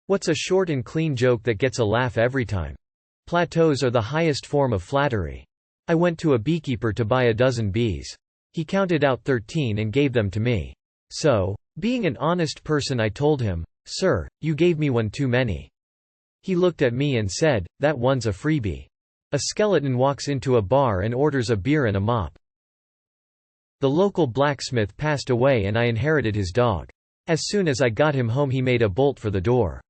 What's a short and clean joke that gets a laugh every time? Plateaus are the highest form of flattery. I went to a beekeeper to buy a dozen bees. He counted out 13 and gave them to me. So, being an honest person, I told him, "Sir, you gave me one too many." He looked at me and said, "That one's a freebie." A skeleton walks into a bar and orders a beer and a mop. The local blacksmith passed away and I inherited his dog. As soon as I got him home he made a bolt for the door.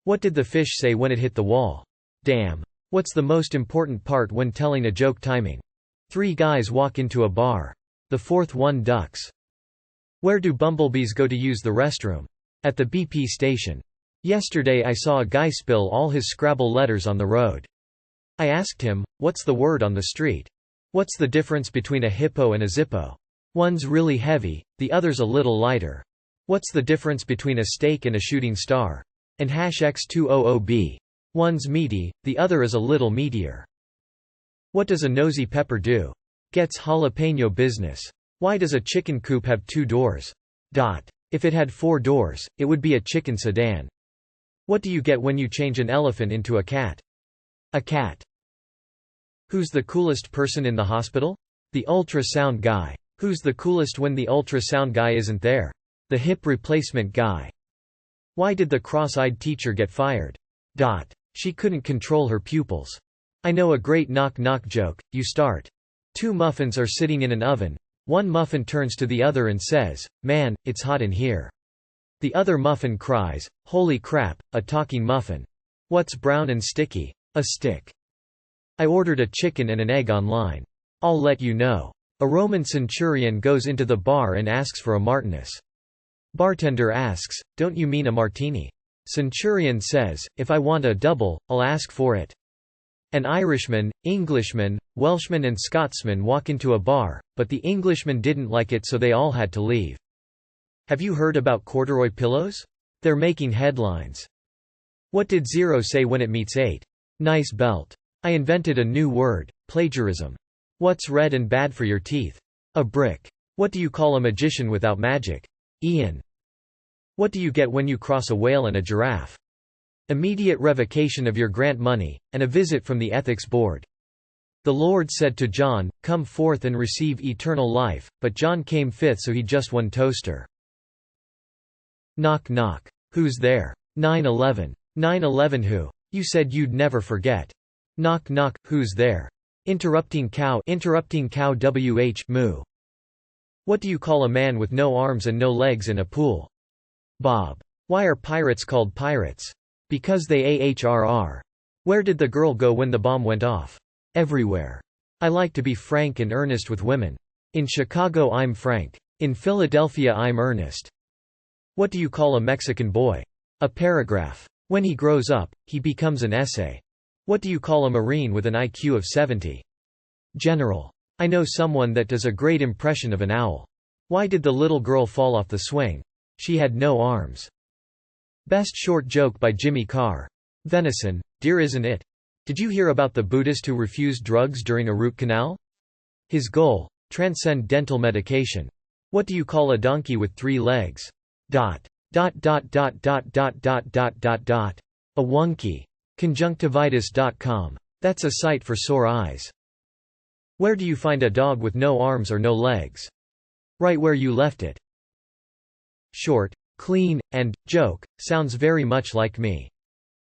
What did the fish say when it hit the wall? Damn. What's the most important part when telling a joke? Timing. 3 guys walk into a bar. The fourth one ducks. Where do bumblebees go to use the restroom? At the BP station. Yesterday I saw a guy spill all his Scrabble letters on the road. I asked him, "What's the word on the street? What's the difference between a hippo and a zippo? One's really heavy, the other's a little lighter. What's the difference between a steak and a shooting star? And #X200B. One's meaty, the other is a little meatier. What does a nosy pepper do? Gets jalapeno business. Why does a chicken coop have 2 doors? If it had 4 doors, it would be a chicken sedan. What do you get when you change an elephant into a cat? A cat. Who's the coolest person in the hospital? The ultrasound guy. Who's the coolest when the ultrasound guy isn't there? The hip replacement guy. Why did the cross-eyed teacher get fired? She couldn't control her pupils. I know a great knock-knock joke. You start. 2 muffins are sitting in an oven. One muffin turns to the other and says, "Man, it's hot in here." The other muffin cries, "Holy crap, a talking muffin. What's brown and sticky? A stick." I ordered a chicken and an egg online. I'll let you know. A Roman centurion goes into the bar and asks for a Martinus. Bartender asks, "Don't you mean a martini?" Centurion says, "If I want a double, I'll ask for it." An Irishman, Englishman, Welshman and Scotsman walk into a bar, but the Englishman didn't like it so they all had to leave. Have you heard about corduroy pillows? They're making headlines. What did 0 say when it meets 8? Nice belt. I invented a new word, plagiarism. What's red and bad for your teeth? A brick. What do you call a magician without magic? Ian. What do you get when you cross a whale and a giraffe? Immediate revocation of your grant money, and a visit from the ethics board. The Lord said to John, "Come forth and receive eternal life," but John came 5th so he just won toaster. Knock knock. Who's there? 9/11. 9/11 who? You said you'd never forget. Knock knock, who's there? Interrupting cow wh moo. What do you call a man with no arms and no legs in a pool? Bob. Why are pirates called pirates? Because they ahrr. Where did the girl go when the bomb went off? Everywhere. I like to be frank and earnest with women. In Chicago I'm frank. In Philadelphia I'm earnest. What do you call a Mexican boy? A paragraph. When he grows up, he becomes an essay. What do you call a Marine with an IQ of 70? General. I know someone that does a great impression of an owl. Why did the little girl fall off the swing? She had no arms. Best short joke by Jimmy Carr. Venison, dear isn't it? Did you hear about the Buddhist who refused drugs during a root canal? His goal? Transcend dental medication. What do you call a donkey with 3 legs? A wonky. Conjunctivitis.com. That's a site for sore eyes. Where do you find a dog with no arms or no legs? Right where you left it. Short, clean, and joke sounds very much like me.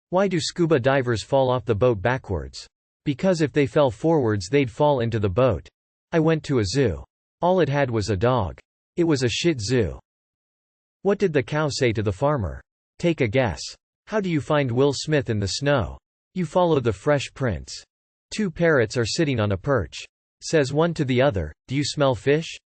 Why do scuba divers fall off the boat backwards? Because if they fell forwards they'd fall into the boat. I went to a zoo. All it had was a dog. It was a shih tzu. What did the cow say to the farmer? Take a guess. How do you find Will Smith in the snow? You follow the Fresh Prince. 2 parrots are sitting on a perch. Says one to the other, "Do you smell fish?"